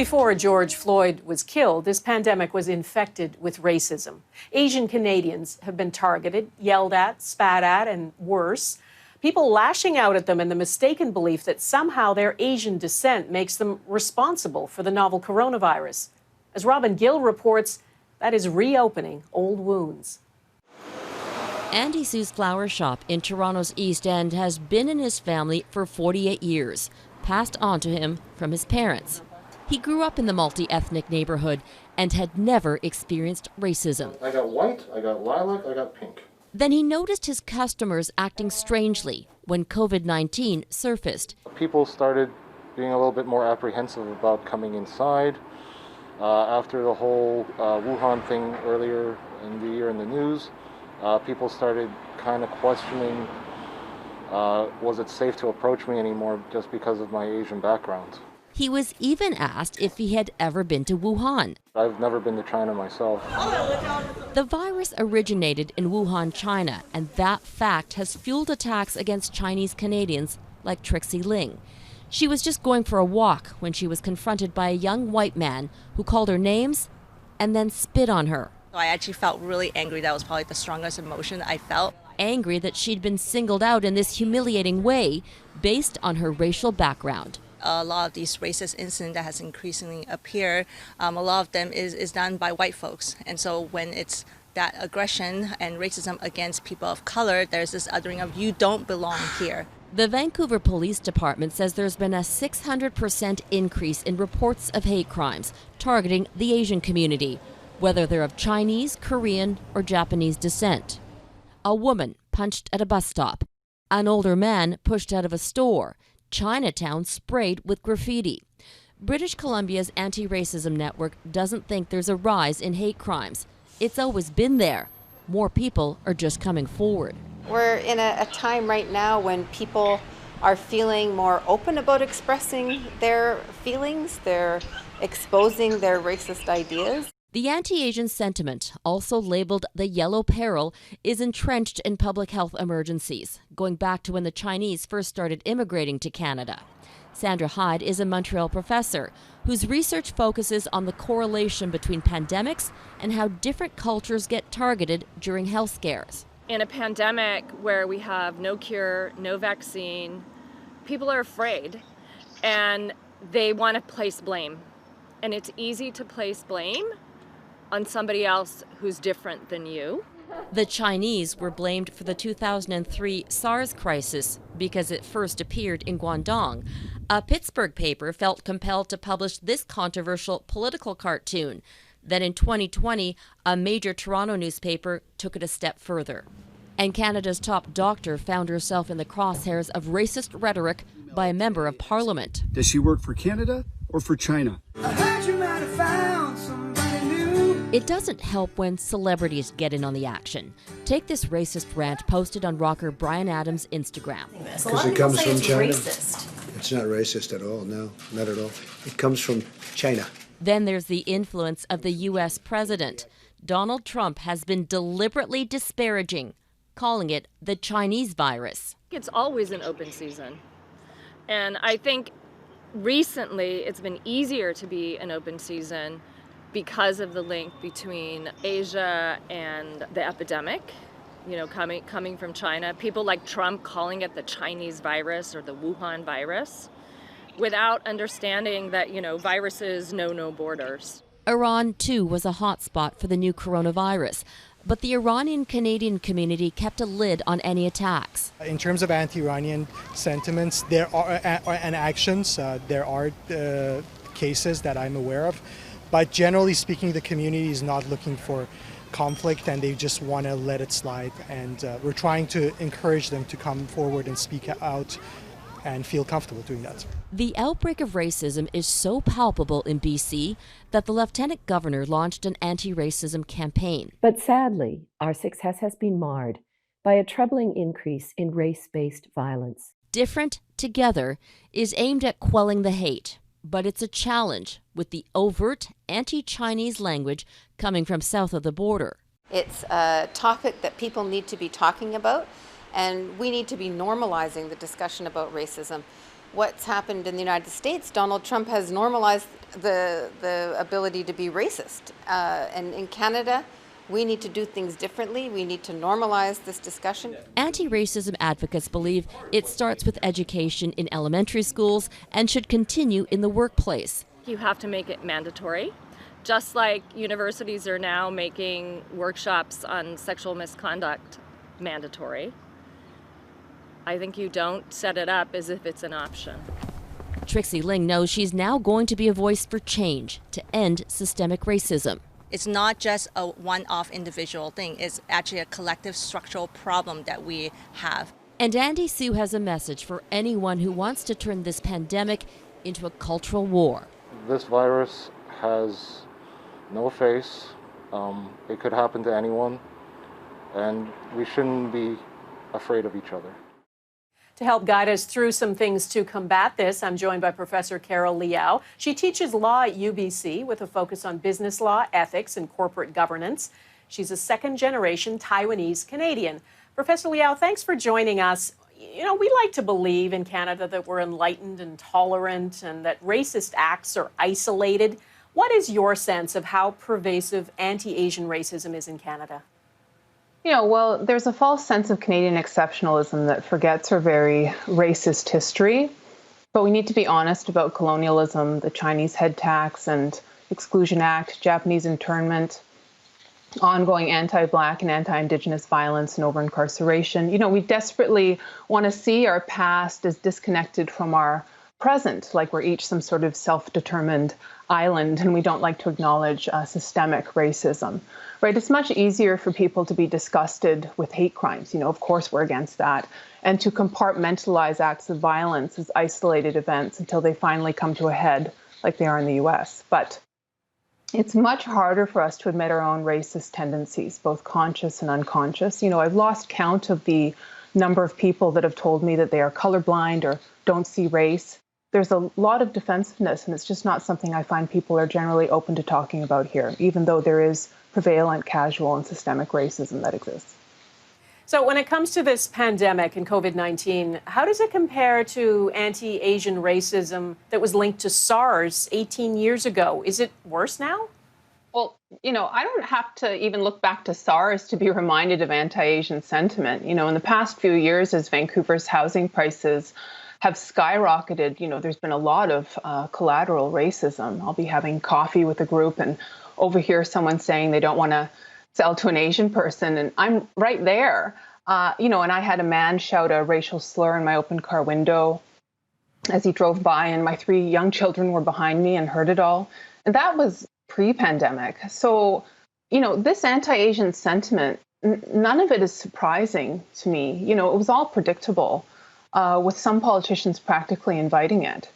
Before George Floyd was killed, this pandemic was infected with racism. Asian Canadians have been targeted, yelled at, spat at, and worse. People lashing out at them in the mistaken belief that somehow their Asian descent makes them responsible for the novel coronavirus. As Robin Gill reports, that is reopening old wounds. Andy Sue's flower shop in Toronto's East End has been in his family for 48 years, passed on to him from his parents. He grew up in the multi-ethnic neighborhood and had never experienced racism. I got white, I got lilac, I got pink. Then he noticed his customers acting strangely when COVID-19 surfaced. People started being a little bit more apprehensive about coming inside. After the whole Wuhan thing earlier in the year in the news, people started kind of questioning, was it safe to approach me anymore just because of my Asian background? He was even asked if he had ever been to Wuhan. I've never been to China myself. The virus originated in Wuhan, China, and that fact has fueled attacks against Chinese Canadians like Trixie Ling. She was just going for a walk when she was confronted by a young white man who called her names and then spit on her. I actually felt really angry. That was probably the strongest emotion I felt. Angry that she'd been singled out in this humiliating way based on her racial background. A lot of these racist incidents that has increasingly appeared, a lot of them is done by white folks. And so when it's that aggression and racism against people of color, there's this othering of you don't belong here. The Vancouver Police Department says there's been a 600% increase in reports of hate crimes targeting the Asian community, whether they're of Chinese, Korean, or Japanese descent. A woman punched at a bus stop. An older man pushed out of a store. Chinatown sprayed with graffiti. British Columbia's anti-racism network doesn't think there's a rise in hate crimes. It's always been there. More people are just coming forward. We're in a time right now when people are feeling more open about expressing their feelings. They're exposing their racist ideas. The anti-Asian sentiment, also labeled the yellow peril, is entrenched in public health emergencies, going back to when the Chinese first started immigrating to Canada. Sandra Hyde is a Montreal professor whose research focuses on the correlation between pandemics and how different cultures get targeted during health scares. In a pandemic where we have no cure, no vaccine, people are afraid and they want to place blame. And it's easy to place blame on somebody else who's different than you. The Chinese were blamed for the 2003 SARS crisis because it first appeared in Guangdong. A Pittsburgh paper felt compelled to publish this controversial political cartoon. Then in 2020, a major Toronto newspaper took it a step further. And Canada's top doctor found herself in the crosshairs of racist rhetoric by a member of Parliament. Does she work for Canada or for China? It doesn't help when celebrities get in on the action. Take this racist rant posted on rocker Bryan Adams' Instagram. Because it comes from China. It's not racist at all, no, not at all. It comes from China. Then there's the influence of the U.S. president. Donald Trump has been deliberately disparaging, calling it the Chinese virus. It's always an open season. And I think recently it's been easier to be an open season because of the link between Asia and the epidemic, coming from China. People like Trump calling it the Chinese virus or the Wuhan virus without understanding that, viruses know no borders. Iran, too, was a hotspot for the new coronavirus. But the Iranian-Canadian community kept a lid on any attacks. In terms of anti-Iranian sentiments, there are and actions, there are cases that I'm aware of. But generally speaking, the community is not looking for conflict and they just want to let it slide. And we're trying to encourage them to come forward and speak out and feel comfortable doing that. The outbreak of racism is so palpable in BC that the Lieutenant Governor launched an anti-racism campaign. But sadly, our success has been marred by a troubling increase in race-based violence. Different Together is aimed at quelling the hate, but it's a challenge with the overt anti-Chinese language coming from south of the border. It's a topic that people need to be talking about, and we need to be normalizing the discussion about racism what's happened in the United States, Donald Trump has normalized the ability to be racist. And in Canada, we need to do things differently. We need to normalize this discussion. Anti-racism advocates believe it starts with education in elementary schools and should continue in the workplace. You have to make it mandatory, just like universities are now making workshops on sexual misconduct mandatory. I think you don't set it up as if it's an option. Trixie Ling knows she's now going to be a voice for change to end systemic racism. It's not just a one-off individual thing. It's actually a collective structural problem that we have. And Andy Sue has a message for anyone who wants to turn this pandemic into a cultural war. This virus has no face. It could happen to anyone, and we shouldn't be afraid of each other. To help guide us through some things to combat this, I'm joined by Professor Carol Liao. She teaches law at UBC with a focus on business law, ethics, and corporate governance. She's a second-generation Taiwanese Canadian. Professor Liao, thanks for joining us. You know, we like to believe in Canada that we're enlightened and tolerant and that racist acts are isolated. What is your sense of how pervasive anti-Asian racism is in Canada? Well, there's a false sense of Canadian exceptionalism that forgets our very racist history. But we need to be honest about colonialism, the Chinese head tax and Exclusion Act, Japanese internment, ongoing anti-Black and anti-Indigenous violence and over-incarceration. We desperately want to see our past as disconnected from our present, like we're each some sort of self-determined island, and we don't like to acknowledge systemic racism. Right? It's much easier for people to be disgusted with hate crimes. Of course we're against that. And to compartmentalize acts of violence as isolated events until they finally come to a head like they are in the US. But it's much harder for us to admit our own racist tendencies, both conscious and unconscious. I've lost count of the number of people that have told me that they are colorblind or don't see race. There's a lot of defensiveness, and it's just not something I find people are generally open to talking about here, even though there is prevalent, casual, and systemic racism that exists. So when it comes to this pandemic and COVID-19, how does it compare to anti-Asian racism that was linked to SARS 18 years ago? Is it worse now? Well, I don't have to even look back to SARS to be reminded of anti-Asian sentiment. In the past few years, as Vancouver's housing prices have skyrocketed, there's been a lot of collateral racism. I'll be having coffee with a group and overhear someone saying they don't want to sell to an Asian person, and I'm right there. And I had a man shout a racial slur in my open car window as he drove by, and my 3 young children were behind me and heard it all. And that was pre-pandemic. So, this anti-Asian sentiment, none of it is surprising to me. It was all predictable, with some politicians practically inviting it.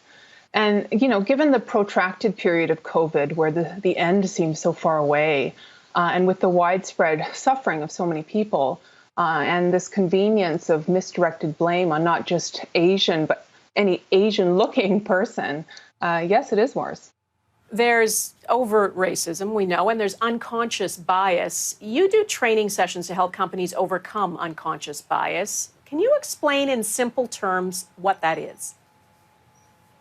And, given the protracted period of COVID where the end seems so far away, and with the widespread suffering of so many people, and this convenience of misdirected blame on not just Asian, but any Asian-looking person, yes, it is worse. There's overt racism, we know, and there's unconscious bias. You do training sessions to help companies overcome unconscious bias. Can you explain in simple terms what that is?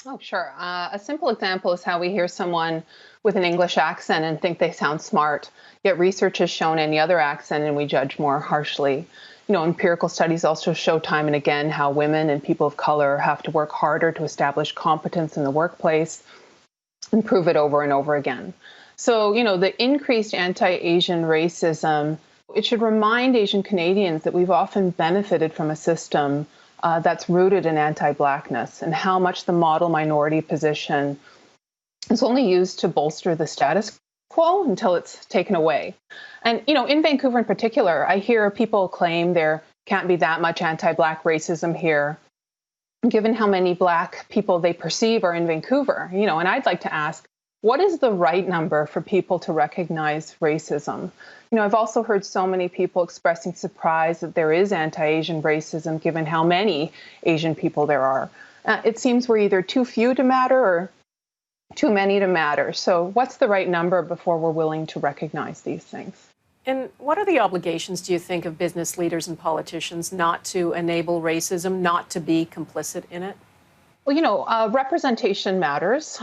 Oh, sure. A simple example is how we hear someone with an English accent and think they sound smart, yet research has shown any other accent and we judge more harshly. Empirical studies also show time and again how women and people of color have to work harder to establish competence in the workplace and prove it over and over again. So, the increased anti-Asian racism, it should remind Asian Canadians that we've often benefited from a system that's rooted in anti-Blackness, and how much the model minority position is only used to bolster the status quo until it's taken away. And, in Vancouver in particular, I hear people claim there can't be that much anti-Black racism here, given how many Black people they perceive are in Vancouver. And I'd like to ask, what is the right number for people to recognize racism? I've also heard so many people expressing surprise that there is anti-Asian racism given how many Asian people there are. It seems we're either too few to matter or too many to matter. So what's the right number before we're willing to recognize these things? And what are the obligations, do you think, of business leaders and politicians not to enable racism, not to be complicit in it? Well, representation matters.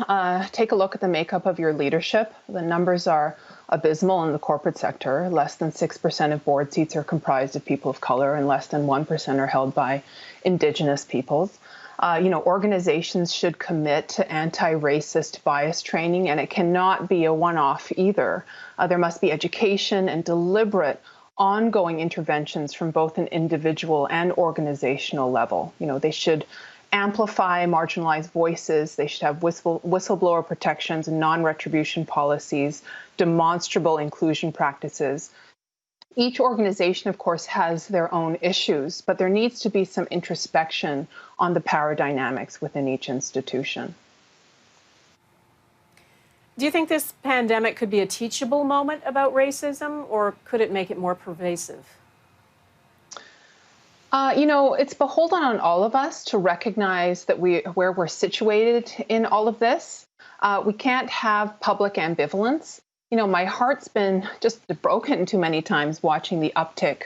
Take a look at the makeup of your leadership. The numbers are abysmal in the corporate sector. Less than 6% of board seats are comprised of people of color, and less than 1% are held by Indigenous peoples. Organizations should commit to anti-racist bias training, and it cannot be a one-off either. There must be education and deliberate ongoing interventions from both an individual and organizational level. They should amplify marginalized voices. They should have whistleblower protections and non-retribution policies, demonstrable inclusion practices. Each organization, of course, has their own issues, but there needs to be some introspection on the power dynamics within each institution. Do you think this pandemic could be a teachable moment about racism, or could it make it more pervasive? It's beholden on all of us to recognize that where we're situated in all of this. We can't have public ambivalence. My heart's been just broken too many times watching the uptick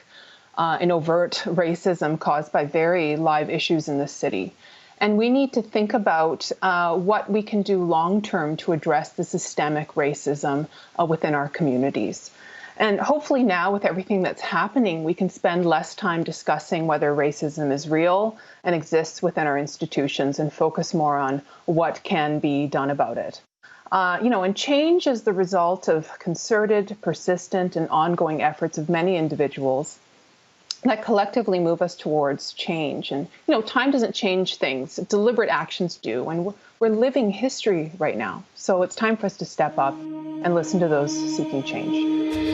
in overt racism caused by very live issues in this city. And we need to think about what we can do long term to address the systemic racism within our communities. And hopefully now, with everything that's happening, we can spend less time discussing whether racism is real and exists within our institutions and focus more on what can be done about it. And change is the result of concerted, persistent, and ongoing efforts of many individuals that collectively move us towards change. And, time doesn't change things. Deliberate actions do. And we're living history right now. So it's time for us to step up and listen to those seeking change.